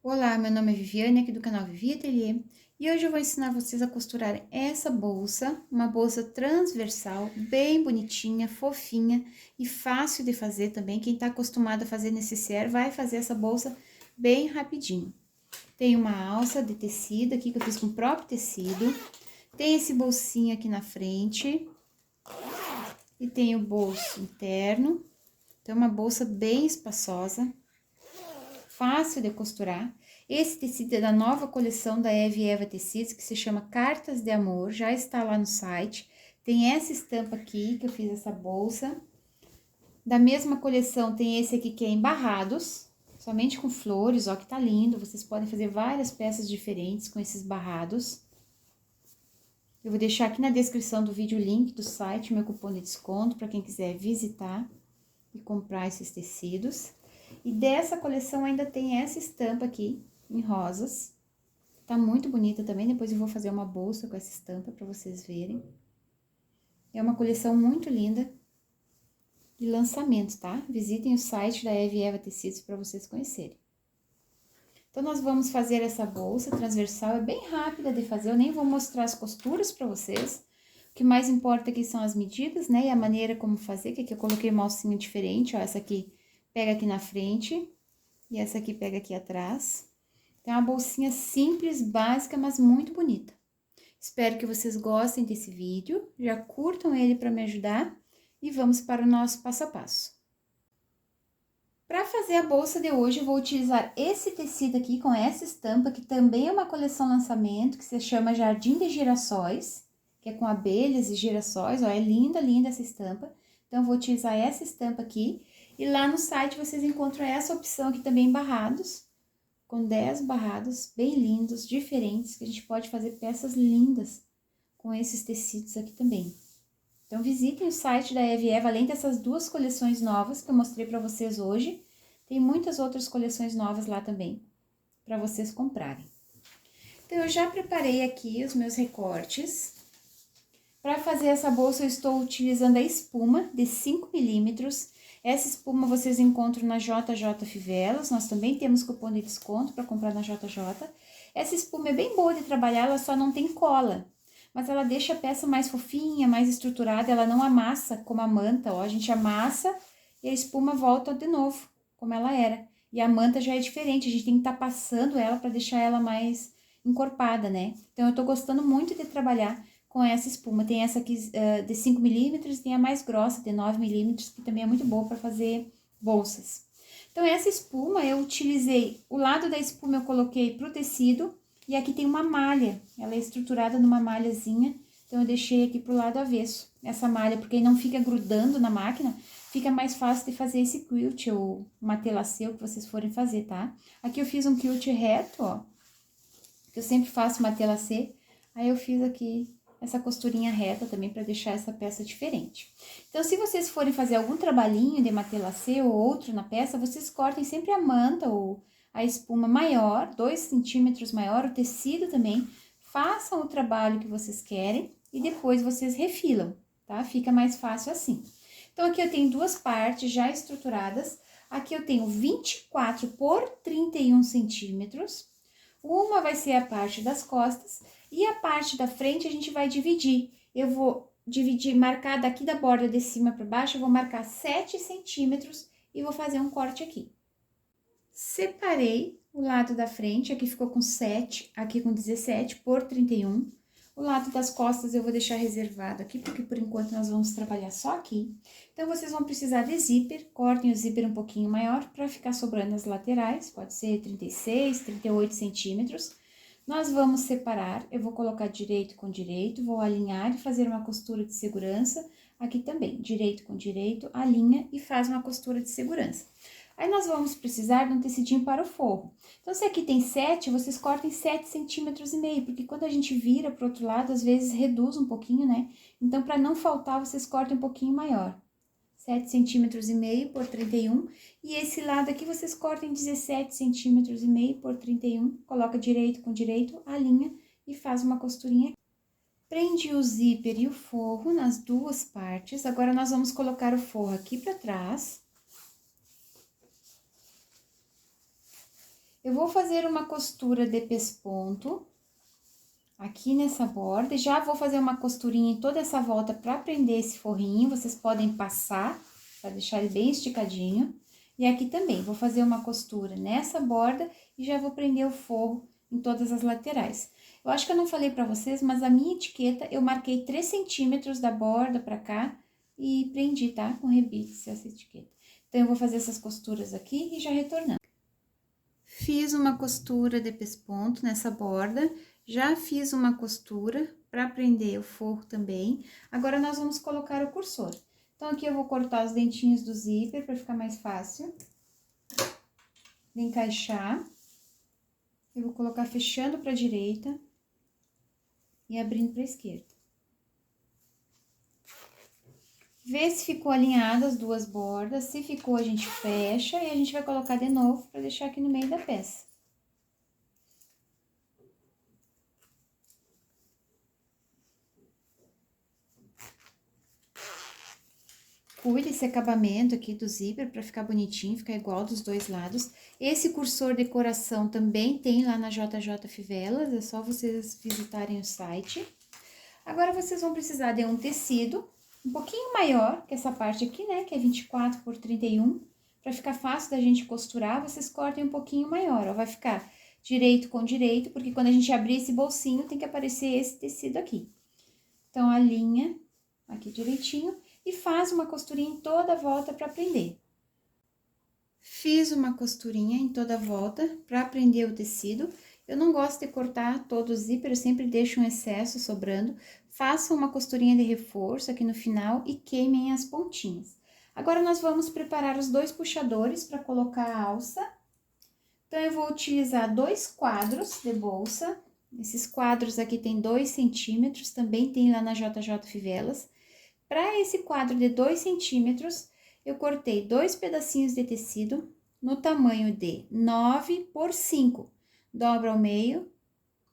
Olá, meu nome é Viviane, aqui do canal Vivi Ateliê, e hoje eu vou ensinar vocês a costurar essa bolsa, uma bolsa transversal, bem bonitinha, fofinha e fácil de fazer também. Quem tá acostumado a fazer necessaire vai fazer essa bolsa bem rapidinho. Tem uma alça de tecido aqui que eu fiz com o próprio tecido, tem esse bolsinho aqui na frente e tem o bolso interno. Então, é uma bolsa bem espaçosa, fácil de costurar. Esse tecido é da nova coleção da Eve Eva Tecidos, que se chama Cartas de Amor, já está lá no site. Tem essa estampa aqui, que eu fiz essa bolsa. Da mesma coleção tem esse aqui que é em barrados, somente com flores, ó que tá lindo. Vocês podem fazer várias peças diferentes com esses barrados. Eu vou deixar aqui na descrição do vídeo o link do site, meu cupom de desconto, para quem quiser visitar e comprar esses tecidos. E dessa coleção ainda tem essa estampa aqui, em rosas. Tá muito bonita também, depois eu vou fazer uma bolsa com essa estampa para vocês verem. É uma coleção muito linda de lançamento, tá? Visitem o site da Eve Eva Tecidos para vocês conhecerem. Então, nós vamos fazer essa bolsa transversal, é bem rápida de fazer, eu nem vou mostrar as costuras para vocês. O que mais importa aqui são as medidas, né, e a maneira como fazer, que aqui eu coloquei uma alcinha diferente, ó, essa aqui pega aqui na frente e essa aqui pega aqui atrás. Então, é uma bolsinha simples, básica, mas muito bonita. Espero que vocês gostem desse vídeo, já curtam ele para me ajudar e vamos para o nosso passo a passo. Para fazer a bolsa de hoje, eu vou utilizar esse tecido aqui com essa estampa, que também é uma coleção lançamento, que se chama Jardim de Girassóis, que é com abelhas e girassóis, ó, é linda, linda essa estampa. Então, eu vou utilizar essa estampa aqui, e lá no site vocês encontram essa opção aqui também em barrados, com 10 barrados bem lindos, diferentes, que a gente pode fazer peças lindas com esses tecidos aqui também. Então, visitem o site da Eve Eva, além dessas duas coleções novas que eu mostrei para vocês hoje, tem muitas outras coleções novas lá também, para vocês comprarem. Então, eu já preparei aqui os meus recortes. Para fazer essa bolsa, eu estou utilizando a espuma de 5 milímetros. Essa espuma vocês encontram na JJ Fivelas, nós também temos cupom de desconto para comprar na JJ. Essa espuma é bem boa de trabalhar, ela só não tem cola, mas ela deixa a peça mais fofinha, mais estruturada, ela não amassa como a manta, ó, a gente amassa e a espuma volta de novo, como ela era. E a manta já é diferente, a gente tem que estar passando ela para deixar ela mais encorpada, né? Então, eu tô gostando muito de trabalhar com essa espuma. Tem essa aqui de 5 milímetros, tem a mais grossa, de 9 milímetros, que também é muito boa para fazer bolsas. Então, essa espuma, eu utilizei, o lado da espuma eu coloquei pro tecido, e aqui tem uma malha, ela é estruturada numa malhazinha, então eu deixei aqui pro lado avesso, essa malha, porque não fica grudando na máquina, fica mais fácil de fazer esse quilt ou matelacê, o que vocês forem fazer, tá? Aqui eu fiz um quilt reto, ó, que eu sempre faço matelacê, aí eu fiz aqui essa costurinha reta também para deixar essa peça diferente. Então, se vocês forem fazer algum trabalhinho de matelacê ou outro na peça, vocês cortem sempre a manta ou a espuma maior, 2 centímetros maior, o tecido também, façam o trabalho que vocês querem e depois vocês refilam, tá? Fica mais fácil assim. Então, aqui eu tenho duas partes já estruturadas, aqui eu tenho 24 por 31 centímetros, uma vai ser a parte das costas e a parte da frente a gente vai dividir. Eu vou dividir, marcar daqui da borda de cima para baixo, eu vou marcar 7 centímetros e vou fazer um corte aqui. Separei o lado da frente, aqui ficou com 7, aqui com 17 por 31. O lado das costas eu vou deixar reservado aqui, porque por enquanto nós vamos trabalhar só aqui. Então, vocês vão precisar de zíper, cortem o zíper um pouquinho maior para ficar sobrando as laterais, pode ser 36, 38 centímetros. Nós vamos separar, eu vou colocar direito com direito, vou alinhar e fazer uma costura de segurança. Aqui também, direito com direito, alinha e faz uma costura de segurança. Aí, nós vamos precisar de um tecidinho para o forro. Então, se aqui tem 7, vocês cortem 7 centímetros e meio, porque quando a gente vira pro outro lado, às vezes reduz um pouquinho, né? Então, para não faltar, vocês cortem um pouquinho maior. 7 centímetros e meio por 31. E esse lado aqui, vocês cortem 17 centímetros e meio por 31. Coloca direito com direito, alinha e faz uma costurinha. Prende o zíper e o forro nas duas partes. Agora, nós vamos colocar o forro aqui para trás. Eu vou fazer uma costura de pesponto aqui nessa borda e já vou fazer uma costurinha em toda essa volta para prender esse forrinho. Vocês podem passar para deixar ele bem esticadinho. E aqui também, vou fazer uma costura nessa borda e já vou prender o forro em todas as laterais. Eu acho que eu não falei para vocês, mas a minha etiqueta eu marquei 3 centímetros da borda para cá e prendi, tá? Com rebite essa etiqueta. Então, eu vou fazer essas costuras aqui e já retornando. Fiz uma costura de pesponto nessa borda, já fiz uma costura para prender o forro também. Agora, nós vamos colocar o cursor. Então, aqui eu vou cortar os dentinhos do zíper para ficar mais fácil de encaixar. Eu vou colocar fechando para a direita e abrindo para a esquerda. Vê se ficou alinhado as duas bordas. Se ficou, a gente fecha e a gente vai colocar de novo para deixar aqui no meio da peça. Cuide esse acabamento aqui do zíper para ficar bonitinho, ficar igual dos dois lados. Esse cursor decoração também tem lá na JJ Fivelas, é só vocês visitarem o site. Agora, vocês vão precisar de um tecido um pouquinho maior que essa parte aqui, né, que é 24 por 31. Para ficar fácil da gente costurar, vocês cortem um pouquinho maior, ó, vai ficar direito com direito, porque quando a gente abrir esse bolsinho, tem que aparecer esse tecido aqui. Então, alinha aqui direitinho e faz uma costurinha em toda a volta para prender. Fiz uma costurinha em toda a volta para prender o tecido. Eu não gosto de cortar todo o zíper, eu sempre deixo um excesso sobrando. Façam uma costurinha de reforço aqui no final e queimem as pontinhas. Agora, nós vamos preparar os dois puxadores para colocar a alça. Então, eu vou utilizar 2 quadros de bolsa. Esses quadros aqui tem 2 centímetros, também tem lá na JJ Fivelas. Para esse quadro de 2 centímetros, eu cortei 2 pedacinhos de tecido no tamanho de 9 por 5. Dobra ao meio,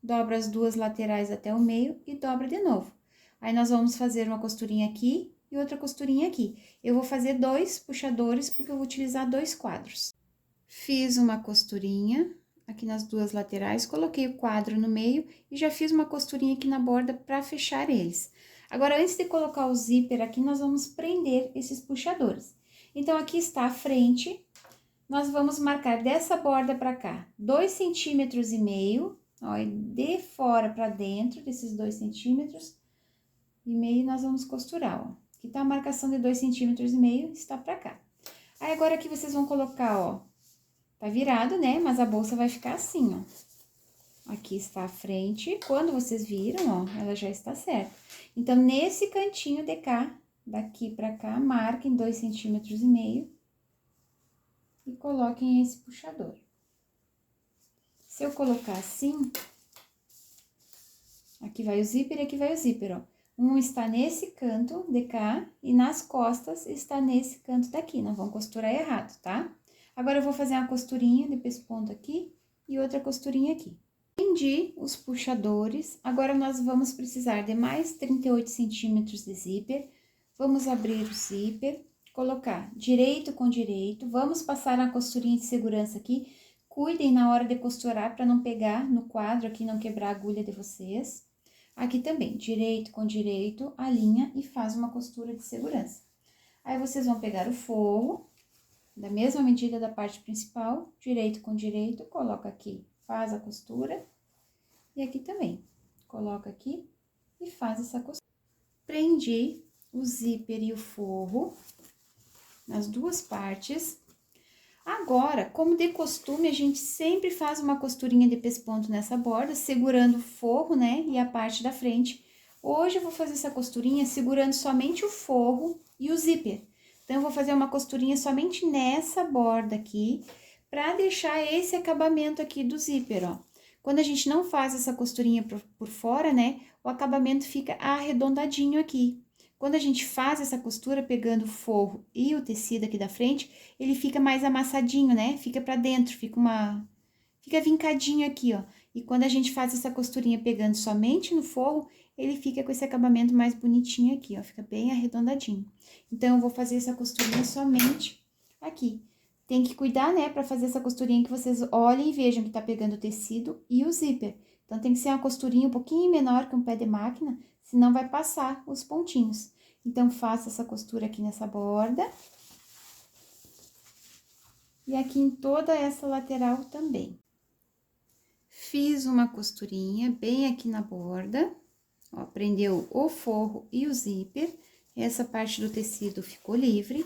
dobra as duas laterais até o meio e dobra de novo. Aí, nós vamos fazer uma costurinha aqui e outra costurinha aqui. Eu vou fazer 2 puxadores, porque eu vou utilizar 2 quadros. Fiz uma costurinha aqui nas duas laterais, coloquei o quadro no meio e já fiz uma costurinha aqui na borda para fechar eles. Agora, antes de colocar o zíper aqui, nós vamos prender esses puxadores. Então, aqui está a frente, nós vamos marcar dessa borda para cá, 2,5 centímetros, ó, e de fora para dentro desses 2,5 centímetros, nós vamos costurar, ó. Aqui tá a marcação de 2,5 centímetros, está para cá. Aí, agora aqui vocês vão colocar, ó, tá virado, né? Mas a bolsa vai ficar assim, ó. Aqui está a frente, quando vocês viram, ó, ela já está certa. Então, nesse cantinho de cá, daqui pra cá, marquem 2,5 centímetros e coloquem esse puxador. Se eu colocar assim, aqui vai o zíper e aqui vai o zíper, ó. Um está nesse canto de cá e nas costas está nesse canto daqui, não vão costurar errado, tá? Agora, eu vou fazer uma costurinha de pesponto aqui e outra costurinha aqui. Prendi os puxadores, agora nós vamos precisar de mais 38 centímetros de zíper. Vamos abrir o zíper, colocar direito com direito, vamos passar na costurinha de segurança aqui. Cuidem na hora de costurar para não pegar no quadro aqui, não quebrar a agulha de vocês. Aqui também, direito com direito, alinha e faz uma costura de segurança. Aí, vocês vão pegar o forro, da mesma medida da parte principal, direito com direito, coloca aqui, faz a costura. E aqui também, coloca aqui e faz essa costura. Prendi o zíper e o forro nas duas partes. Agora, como de costume, a gente sempre faz uma costurinha de pesponto nessa borda, segurando o forro, né, e a parte da frente. Hoje, eu vou fazer essa costurinha segurando somente o forro e o zíper. Então, eu vou fazer uma costurinha somente nessa borda aqui, pra deixar esse acabamento aqui do zíper, ó. Quando a gente não faz essa costurinha por fora, né, o acabamento fica arredondadinho aqui. Quando a gente faz essa costura pegando o forro e o tecido aqui da frente, ele fica mais amassadinho, né? Fica pra dentro, fica vincadinho aqui, ó. E quando a gente faz essa costurinha pegando somente no forro, ele fica com esse acabamento mais bonitinho aqui, ó. Fica bem arredondadinho. Então, eu vou fazer essa costurinha somente aqui. Tem que cuidar, né, pra fazer essa costurinha que vocês olhem e vejam que tá pegando o tecido e o zíper. Então, tem que ser uma costurinha um pouquinho menor que um pé de máquina, senão vai passar os pontinhos. Então, faça essa costura aqui nessa borda. E aqui em toda essa lateral também. Fiz uma costurinha bem aqui na borda, ó, prendeu o forro e o zíper. Essa parte do tecido ficou livre.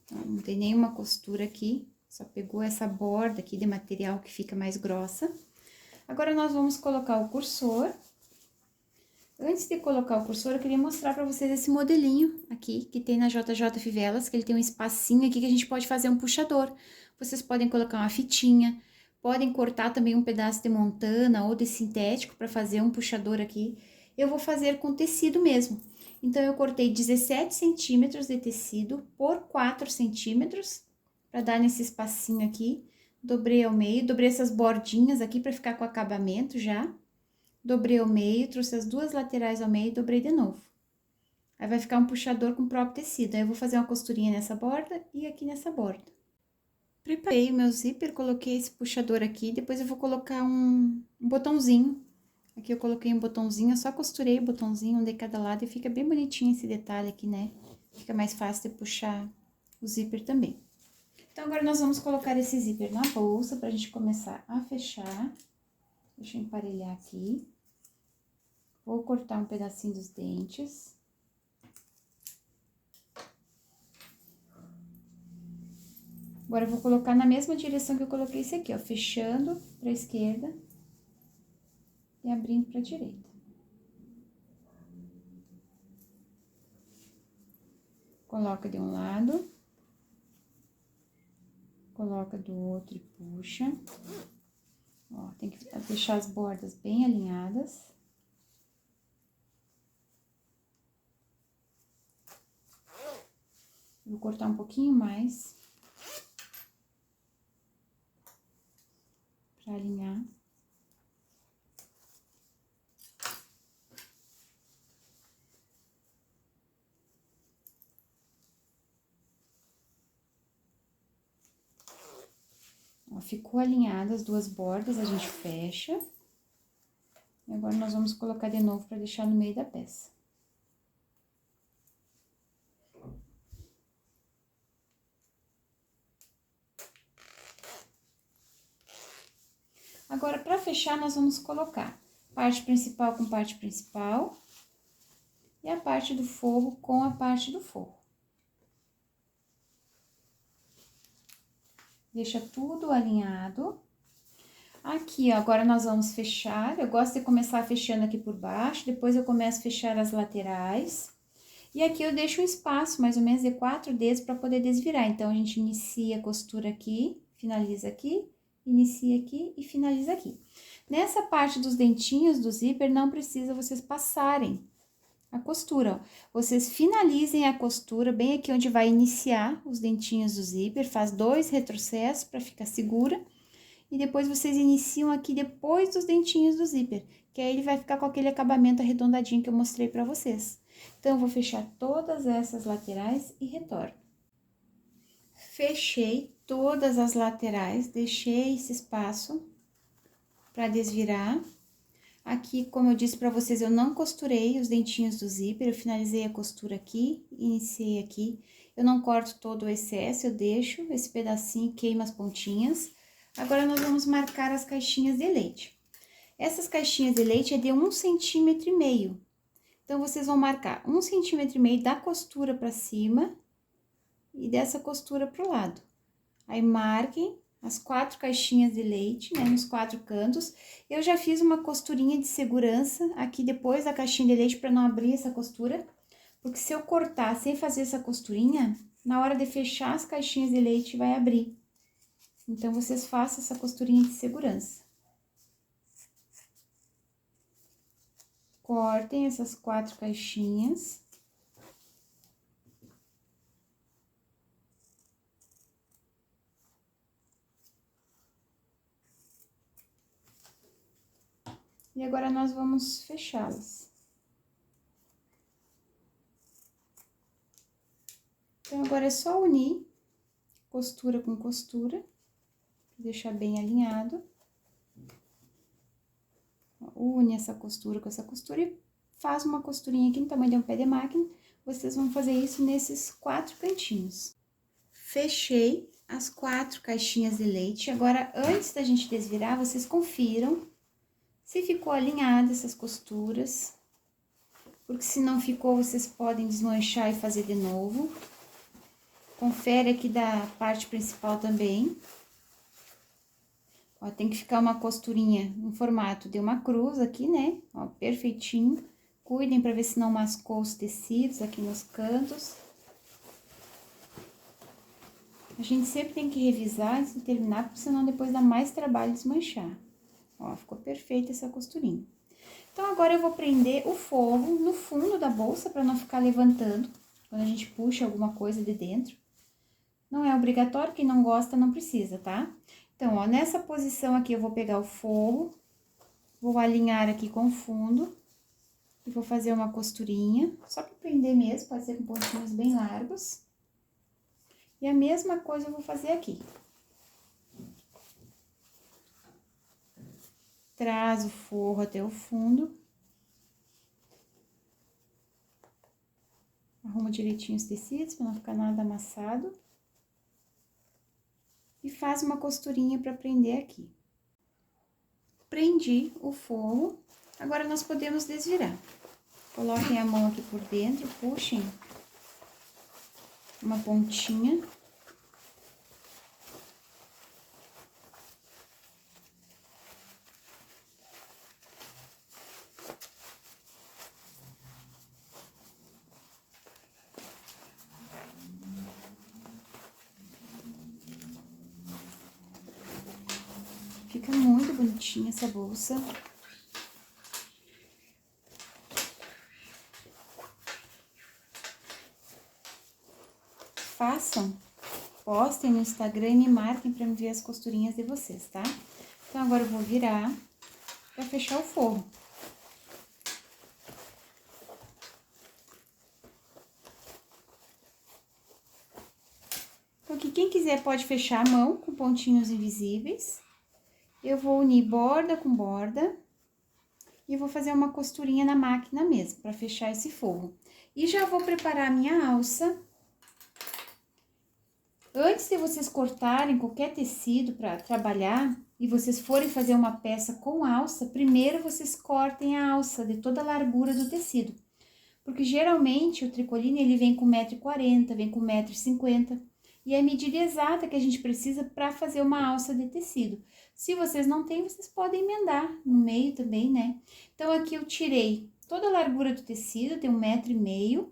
Então, não tem nenhuma costura aqui, só pegou essa borda aqui de material que fica mais grossa. Agora, nós vamos colocar o cursor. Antes de colocar o cursor, eu queria mostrar pra vocês esse modelinho aqui, que tem na JJ Fivelas, que ele tem um espacinho aqui que a gente pode fazer um puxador. Vocês podem colocar uma fitinha, podem cortar também um pedaço de montana ou de sintético para fazer um puxador aqui. Eu vou fazer com tecido mesmo. Então, eu cortei 17 centímetros de tecido por 4 centímetros, para dar nesse espacinho aqui. Dobrei ao meio, dobrei essas bordinhas aqui para ficar com acabamento já. Dobrei ao meio, trouxe as duas laterais ao meio e dobrei de novo. Aí, vai ficar um puxador com o próprio tecido. Aí, eu vou fazer uma costurinha nessa borda e aqui nessa borda. Preparei o meu zíper, coloquei esse puxador aqui, depois eu vou colocar um botãozinho. Aqui eu coloquei um botãozinho, eu só costurei o botãozinho, um de cada lado, e fica bem bonitinho esse detalhe aqui, né? Fica mais fácil de puxar o zíper também. Então, agora nós vamos colocar esse zíper na bolsa, pra gente começar a fechar. Deixa eu emparelhar aqui. Vou cortar um pedacinho dos dentes. Agora, eu vou colocar na mesma direção que eu coloquei esse aqui, ó, fechando pra esquerda e abrindo pra direita. Coloca de um lado, coloca do outro e puxa. Ó, tem que deixar as bordas bem alinhadas. Vou cortar um pouquinho mais pra alinhar. Ó, ficou alinhada as duas bordas, a gente fecha. E agora, nós vamos colocar de novo pra deixar no meio da peça. Agora, pra fechar, nós vamos colocar parte principal com parte principal e a parte do forro com a parte do forro. Deixa tudo alinhado. Aqui, ó, agora nós vamos fechar. Eu gosto de começar fechando aqui por baixo, depois eu começo a fechar as laterais. E aqui eu deixo um espaço, mais ou menos de 4 dedos, para poder desvirar. Então, a gente inicia a costura aqui, finaliza aqui, inicia aqui e finaliza aqui. Nessa parte dos dentinhos do zíper, não precisa vocês passarem a costura, ó. Vocês finalizem a costura bem aqui onde vai iniciar os dentinhos do zíper, faz 2 retrocessos para ficar segura. E depois vocês iniciam aqui depois dos dentinhos do zíper, que aí ele vai ficar com aquele acabamento arredondadinho que eu mostrei pra vocês. Então, eu vou fechar todas essas laterais e retorno. Fechei todas as laterais, deixei esse espaço pra desvirar. Aqui, como eu disse pra vocês, eu não costurei os dentinhos do zíper, eu finalizei a costura aqui, iniciei aqui. Eu não corto todo o excesso, eu deixo esse pedacinho, queima as pontinhas. Agora, nós vamos marcar as caixinhas de leite. Essas caixinhas de leite é de 1,5 cm. Então, vocês vão marcar 1,5 cm da costura para cima e dessa costura pro lado. Aí, marquem as 4 caixinhas de leite, né, nos 4 cantos. Eu já fiz uma costurinha de segurança aqui depois da caixinha de leite para não abrir essa costura. Porque se eu cortar sem fazer essa costurinha, na hora de fechar as caixinhas de leite vai abrir. Então, vocês façam essa costurinha de segurança. Cortem essas 4 caixinhas. E agora, nós vamos fechá-las. Então, agora é só unir costura com costura, deixar bem alinhado. Une essa costura com essa costura e faz uma costurinha aqui no tamanho de um pé de máquina. Vocês vão fazer isso nesses 4 cantinhos. Fechei as 4 caixinhas de leite. Agora, antes da gente desvirar, vocês confiram se ficou alinhada essas costuras. Porque se não ficou, vocês podem desmanchar e fazer de novo. Confere aqui da parte principal também. Ó, tem que ficar uma costurinha em formato de uma cruz aqui, né? Ó, perfeitinho. Cuidem para ver se não mascou os tecidos aqui nos cantos. A gente sempre tem que revisar antes de terminar, porque senão depois dá mais trabalho desmanchar. Ó, ficou perfeita essa costurinha. Então, agora eu vou prender o forro no fundo da bolsa, para não ficar levantando, quando a gente puxa alguma coisa de dentro. Não é obrigatório, quem não gosta não precisa, tá? Então, ó, nessa posição aqui eu vou pegar o forro, vou alinhar aqui com o fundo, e vou fazer uma costurinha, só para prender mesmo, pode ser com pontinhos bem largos. E a mesma coisa eu vou fazer aqui. Traz o forro até o fundo. Arruma direitinho os tecidos, para não ficar nada amassado. E faz uma costurinha para prender aqui. Prendi o forro, agora nós podemos desvirar. Coloquem a mão aqui por dentro, puxem uma pontinha. Fica muito bonitinha essa bolsa. Façam, postem no Instagram e me marquem para me ver as costurinhas de vocês, tá? Então, agora eu vou virar para fechar o forro. Então, aqui, quem quiser pode fechar a mão com pontinhos invisíveis. Eu vou unir borda com borda e vou fazer uma costurinha na máquina mesmo, para fechar esse forro. E já vou preparar a minha alça. Antes de vocês cortarem qualquer tecido para trabalhar e vocês forem fazer uma peça com alça, primeiro vocês cortem a alça de toda a largura do tecido. Porque geralmente o tricoline ele vem com 1,40 m, vem com 1,50 m. E é a medida exata que a gente precisa para fazer uma alça de tecido. Se vocês não têm, vocês podem emendar no meio também, né? Então, aqui eu tirei toda a largura do tecido, tem 1,5 m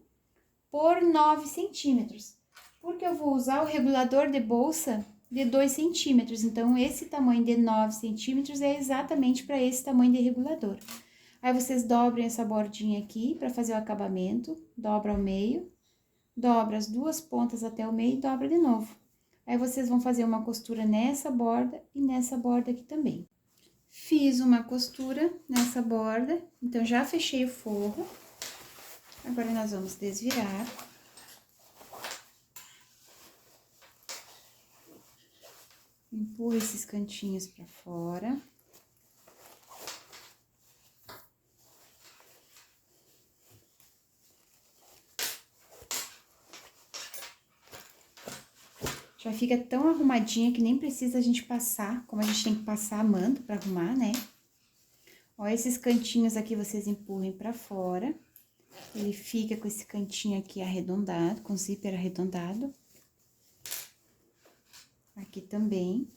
por 9 centímetros. Porque eu vou usar o regulador de bolsa de 2 centímetros. Então, esse tamanho de 9 centímetros é exatamente para esse tamanho de regulador. Aí, vocês dobrem essa bordinha aqui para fazer o acabamento, dobra ao meio. Dobra as 2 pontas até o meio e dobra de novo. Aí, vocês vão fazer uma costura nessa borda e nessa borda aqui também. Fiz uma costura nessa borda, então, já fechei o forro. Agora, nós vamos desvirar. Empurra esses cantinhos pra fora. Já fica tão arrumadinha que nem precisa a gente passar, como a gente tem que passar a manta pra arrumar, né? Ó, esses cantinhos aqui vocês empurrem pra fora. Ele fica com esse cantinho aqui arredondado, com zíper arredondado. Aqui também.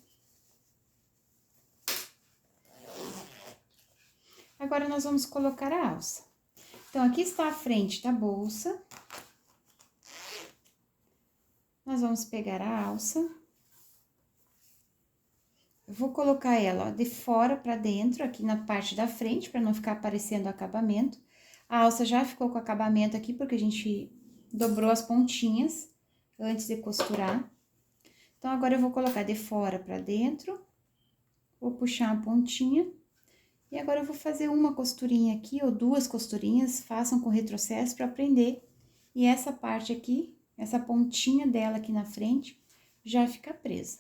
Agora, nós vamos colocar a alça. Então, aqui está a frente da bolsa. Nós vamos pegar a alça. Eu vou colocar ela, ó, de fora para dentro, aqui na parte da frente, para não ficar aparecendo o acabamento. A alça já ficou com acabamento aqui, porque a gente dobrou as pontinhas antes de costurar. Então, agora eu vou colocar de fora para dentro. Vou puxar a pontinha. E agora eu vou fazer uma costurinha aqui, ou 2 costurinhas, façam com retrocesso para prender. E essa parte aqui, essa pontinha dela aqui na frente, já fica presa.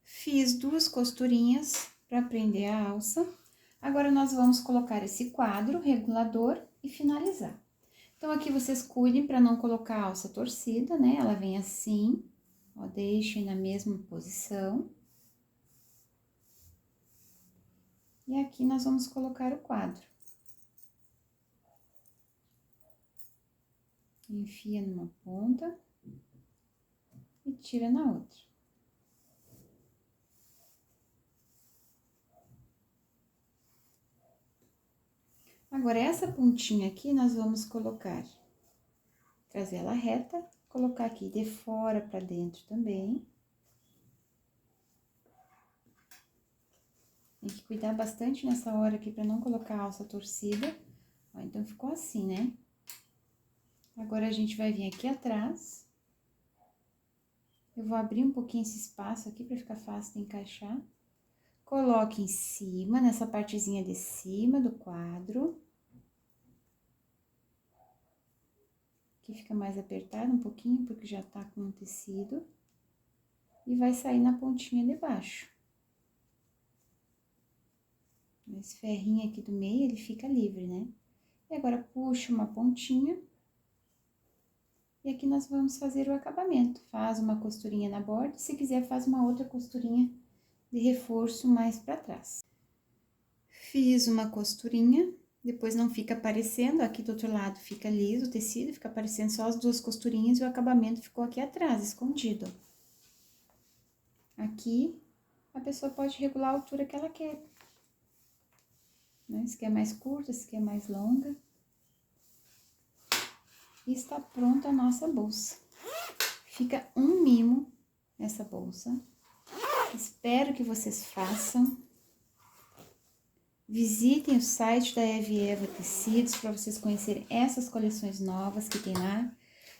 Fiz 2 costurinhas para prender a alça. Agora, nós vamos colocar esse quadro regulador e finalizar. Então, aqui vocês cuidem para não colocar a alça torcida, né? Ela vem assim, ó, deixem na mesma posição. E aqui nós vamos colocar o quadro. Enfia numa ponta e tira na outra. Agora, essa pontinha aqui, nós vamos colocar, trazer ela reta, colocar aqui de fora pra dentro também. Tem que cuidar bastante nessa hora aqui pra não colocar a alça torcida. Ó, então, ficou assim, né? Agora, a gente vai vir aqui atrás. Eu vou abrir um pouquinho esse espaço aqui pra ficar fácil de encaixar. Coloque em cima, nessa partezinha de cima do quadro. Aqui fica mais apertado um pouquinho, porque já tá com o tecido. E vai sair na pontinha de baixo. Esse ferrinho aqui do meio, ele fica livre, né? E agora, puxa uma pontinha. E aqui nós vamos fazer o acabamento. Faz uma costurinha na borda, se quiser faz uma outra costurinha de reforço mais pra trás. Fiz uma costurinha, depois não fica aparecendo, aqui do outro lado fica liso o tecido, fica aparecendo só as 2 costurinhas e o acabamento ficou aqui atrás, escondido. Aqui, a pessoa pode regular a altura que ela quer. Né? Se quer mais curta, se quer mais longa. E está pronta a nossa bolsa. Fica um mimo essa bolsa. Espero que vocês façam. Visitem o site da Eva Tecidos para vocês conhecerem essas coleções novas que tem lá.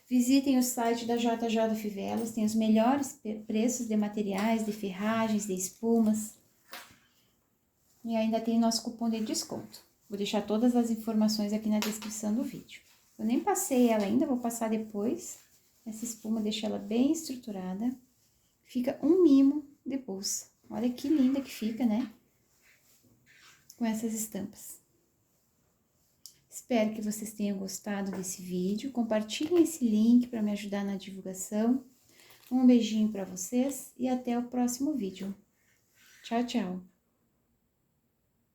Visitem o site da JJ Fivelas, tem os melhores preços de materiais, de ferragens, de espumas. E ainda tem nosso cupom de desconto. Vou deixar todas as informações aqui na descrição do vídeo. Eu nem passei ela ainda, vou passar depois. Essa espuma deixa ela bem estruturada. Fica um mimo de bolsa. Olha que linda que fica, né? Com essas estampas. Espero que vocês tenham gostado desse vídeo. Compartilhem esse link para me ajudar na divulgação. Um beijinho para vocês e até o próximo vídeo. Tchau, tchau!